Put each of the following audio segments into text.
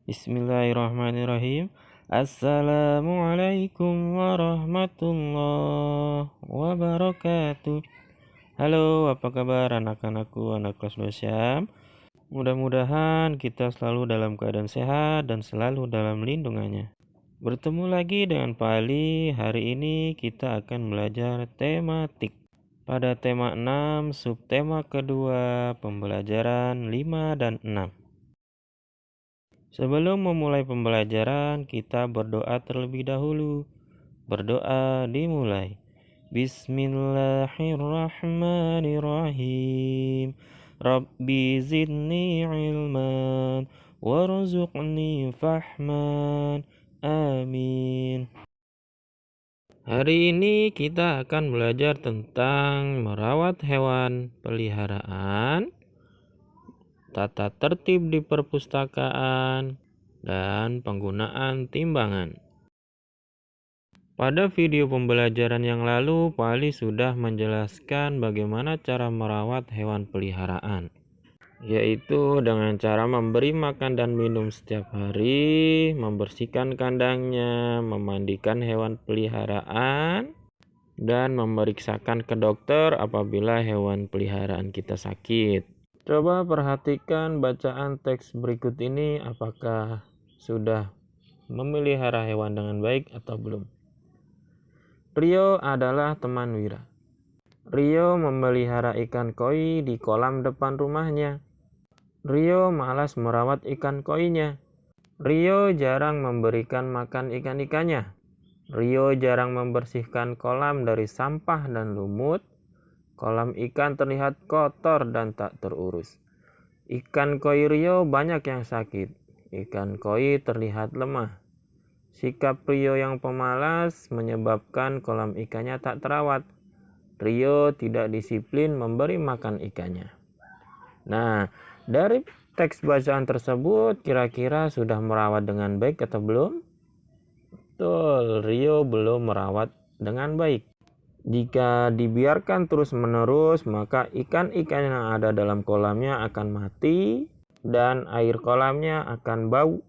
Bismillahirrahmanirrahim. Assalamualaikum warahmatullahi wabarakatuh. Halo, apa kabar anak-anakku, anak kelas 2 Syam? Mudah-mudahan kita selalu dalam keadaan sehat dan selalu dalam lindungannya. Bertemu lagi dengan Pak Ali. Hari ini kita akan belajar tematik. Pada tema 6, subtema kedua, pembelajaran 5 dan 6. Sebelum memulai pembelajaran, kita berdoa terlebih dahulu. Berdoa dimulai. Bismillahirrahmanirrahim. Rabbi zidni ilman warzuqni fahman. Amin. Hari ini kita akan belajar tentang merawat hewan peliharaan, tata tertib di perpustakaan, dan penggunaan timbangan. Pada video pembelajaran yang lalu, Pak Ali sudah menjelaskan bagaimana cara merawat hewan peliharaan, yaitu dengan cara memberi makan dan minum setiap hari, membersihkan kandangnya, memandikan hewan peliharaan, dan memeriksakan ke dokter apabila hewan peliharaan kita sakit. Coba perhatikan bacaan teks berikut ini, apakah sudah memelihara hewan dengan baik atau belum. Rio adalah teman Wira. Rio memelihara ikan koi di kolam depan rumahnya. Rio malas merawat ikan koinya. Rio jarang memberikan makan ikan-ikannya. Rio jarang membersihkan kolam dari sampah dan lumut. Kolam ikan terlihat kotor dan tak terurus. Ikan koi Rio banyak yang sakit. Ikan koi terlihat lemah. Sikap Rio yang pemalas menyebabkan kolam ikannya tak terawat. Rio tidak disiplin memberi makan ikannya. Nah, dari teks bacaan tersebut kira-kira sudah merawat dengan baik atau belum? Betul, Rio belum merawat dengan baik. Jika dibiarkan terus-menerus, maka ikan-ikan yang ada dalam kolamnya akan mati dan air kolamnya akan bau.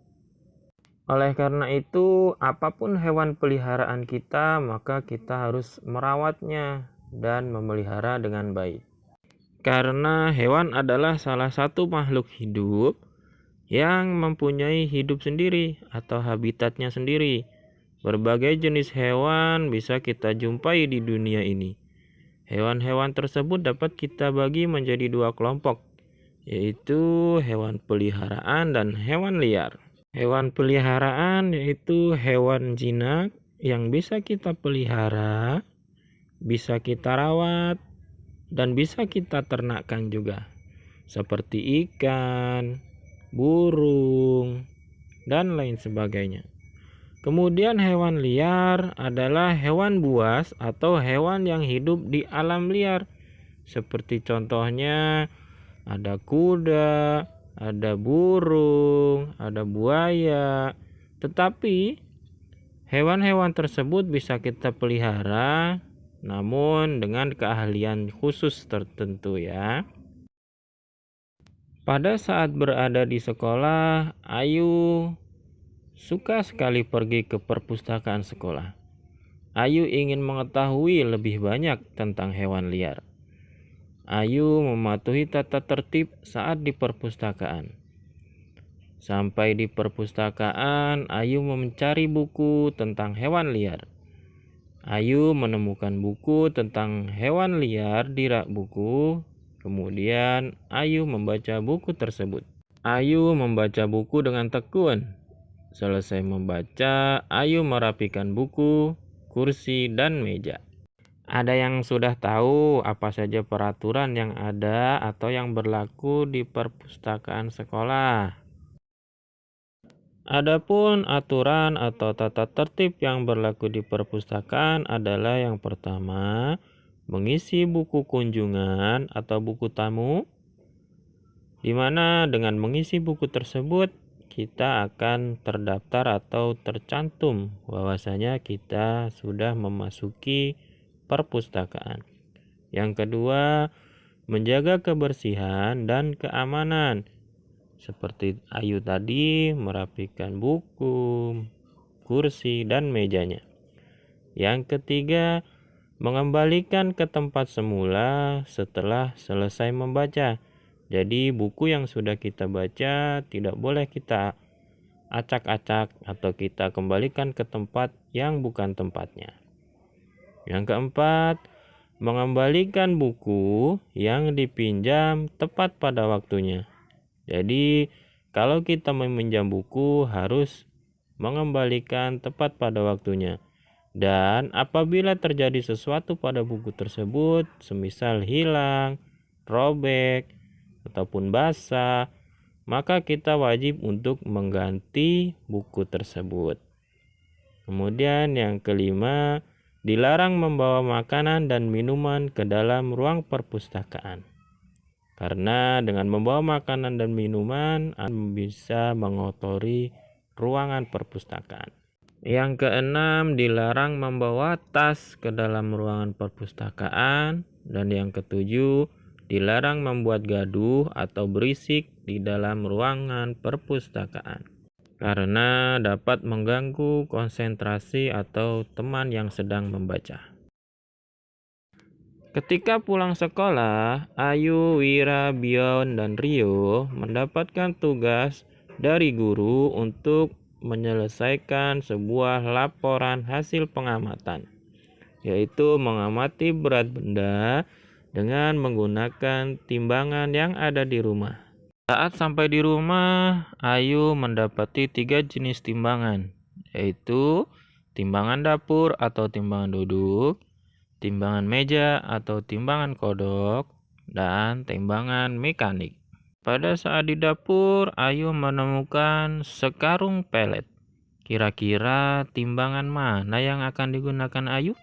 Oleh karena itu, apapun hewan peliharaan kita, maka kita harus merawatnya dan memelihara dengan baik. Karena hewan adalah salah satu makhluk hidup yang mempunyai hidup sendiri atau habitatnya sendiri. Berbagai jenis hewan bisa kita jumpai di dunia ini. Hewan-hewan tersebut dapat kita bagi menjadi dua kelompok, yaitu hewan peliharaan dan hewan liar. Hewan peliharaan yaitu hewan jinak yang bisa kita pelihara, bisa kita rawat, dan bisa kita ternakkan juga, seperti ikan, burung, dan lain sebagainya. Kemudian hewan liar adalah hewan buas atau hewan yang hidup di alam liar. Seperti contohnya ada kuda, ada burung, ada buaya. Tetapi hewan-hewan tersebut bisa kita pelihara namun dengan keahlian khusus tertentu ya. Pada saat berada di sekolah, Ayu suka sekali pergi ke perpustakaan sekolah. Ayu ingin mengetahui lebih banyak tentang hewan liar. Ayu mematuhi tata tertib saat di perpustakaan. Sampai di perpustakaan, Ayu mencari buku tentang hewan liar. Ayu menemukan buku tentang hewan liar di rak buku. Kemudian Ayu membaca buku tersebut. Ayu membaca buku dengan tekun. Selesai membaca, Ayu merapikan buku, kursi, dan meja. Ada yang sudah tahu apa saja peraturan yang ada atau yang berlaku di perpustakaan sekolah? Adapun aturan atau tata tertib yang berlaku di perpustakaan adalah yang pertama, mengisi buku kunjungan atau buku tamu, di mana dengan mengisi buku tersebut kita akan terdaftar atau tercantum bahwasanya kita sudah memasuki perpustakaan. Yang kedua, menjaga kebersihan dan keamanan, Seperti Ayu tadi, merapikan buku, kursi, dan mejanya. Yang ketiga, mengembalikan ke tempat semula setelah selesai membaca. Jadi buku yang sudah kita baca tidak boleh kita acak-acak atau kita kembalikan ke tempat yang bukan tempatnya. Yang keempat, mengembalikan buku yang dipinjam tepat pada waktunya. Jadi kalau kita meminjam buku harus mengembalikan tepat pada waktunya. Dan apabila terjadi sesuatu pada buku tersebut, semisal hilang, robek, ataupun basah, maka kita wajib untuk mengganti buku tersebut. Kemudian yang kelima, dilarang membawa makanan dan minuman ke dalam ruang perpustakaan. Karena dengan membawa makanan dan minuman bisa mengotori ruangan perpustakaan. Yang keenam, dilarang membawa tas ke dalam ruangan perpustakaan. Dan yang ketujuh, dilarang membuat gaduh atau berisik di dalam ruangan perpustakaan, karena dapat mengganggu konsentrasi atau teman yang sedang membaca. Ketika pulang sekolah, Ayu, Wira, Bion, dan Rio mendapatkan tugas dari guru untuk menyelesaikan sebuah laporan hasil pengamatan, yaitu mengamati berat benda dengan menggunakan timbangan yang ada di rumah. Saat sampai di rumah, Ayu mendapati 3 jenis timbangan, yaitu timbangan dapur atau timbangan duduk, timbangan meja atau timbangan kodok, dan timbangan mekanik. Pada saat di dapur, Ayu menemukan sekarung pelet. Kira-kira timbangan mana yang akan digunakan Ayu?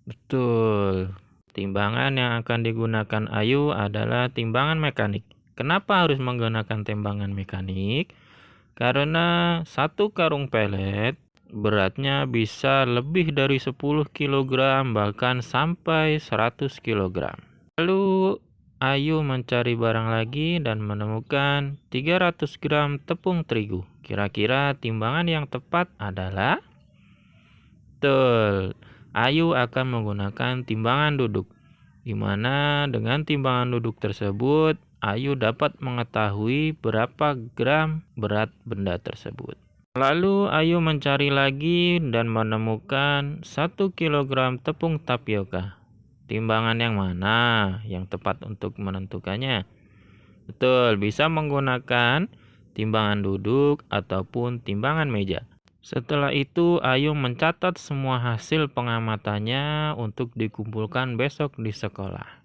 Betul, timbangan yang akan digunakan Ayu adalah timbangan mekanik. Kenapa harus menggunakan timbangan mekanik? Karena satu karung pelet beratnya bisa lebih dari 10 kg, bahkan sampai 100 kg. Lalu Ayu mencari barang lagi dan menemukan 300 gram tepung terigu. Kira-kira timbangan yang tepat adalah? Betul, Ayu akan menggunakan timbangan duduk, di mana dengan timbangan duduk tersebut Ayu dapat mengetahui berapa gram berat benda tersebut. Lalu Ayu mencari lagi dan menemukan 1 kg tepung tapioka. Timbangan yang mana yang tepat untuk menentukannya? Betul, bisa menggunakan timbangan duduk ataupun timbangan meja. Setelah itu Ayu mencatat semua hasil pengamatannya untuk dikumpulkan besok di sekolah.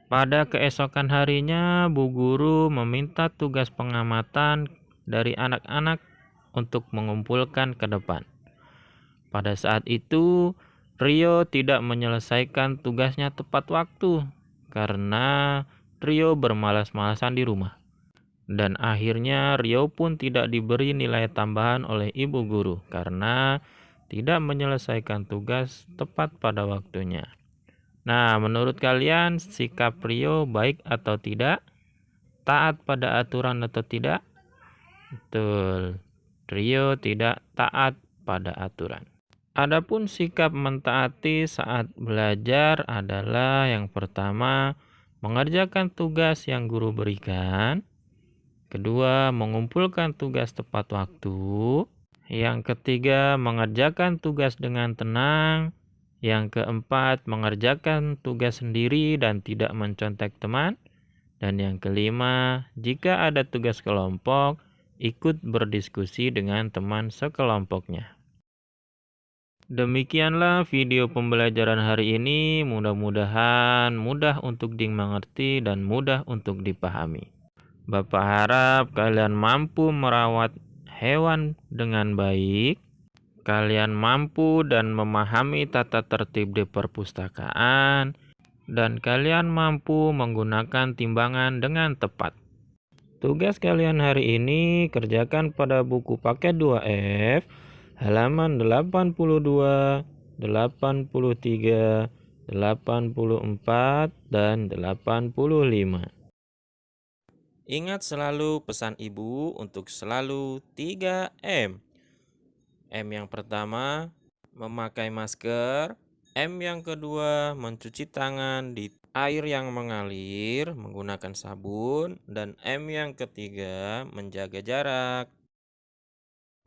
Pada keesokan harinya, Bu Guru meminta tugas pengamatan dari anak-anak untuk mengumpulkan ke depan. Pada saat itu, Rio tidak menyelesaikan tugasnya tepat waktu karena Rio bermalas-malasan di rumah. Dan akhirnya Rio pun tidak diberi nilai tambahan oleh Ibu Guru karena tidak menyelesaikan tugas tepat pada waktunya. Nah, menurut kalian sikap Rio baik atau tidak? Taat pada aturan atau tidak? Betul, Rio tidak taat pada aturan. Adapun sikap mentaati saat belajar adalah yang pertama, mengerjakan tugas yang guru berikan. Kedua, mengumpulkan tugas tepat waktu. Yang ketiga, mengerjakan tugas dengan tenang. Yang keempat, mengerjakan tugas sendiri dan tidak mencontek teman. Dan yang kelima, jika ada tugas kelompok, ikut berdiskusi dengan teman sekelompoknya. Demikianlah video pembelajaran hari ini. Mudah-mudahan mudah untuk dimengerti dan mudah untuk dipahami. Bapak harap kalian mampu merawat hewan dengan baik. Kalian mampu dan memahami tata tertib di perpustakaan, dan kalian mampu menggunakan timbangan dengan tepat. Tugas kalian hari ini kerjakan pada buku paket 2F, halaman 82, 83, 84, dan 85. Ingat selalu pesan ibu untuk selalu 3M. M yang pertama, memakai masker. M yang kedua, mencuci tangan di air yang mengalir menggunakan sabun. Dan M yang ketiga, menjaga jarak.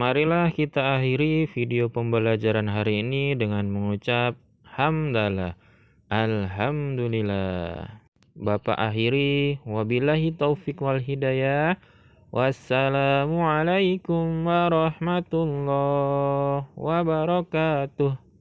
Marilah kita akhiri video pembelajaran hari ini dengan mengucap hamdalah, alhamdulillah. Bapak akhiri, wabillahi taufik wal hidayah. Wassalamualaikum warahmatullahi wabarakatuh.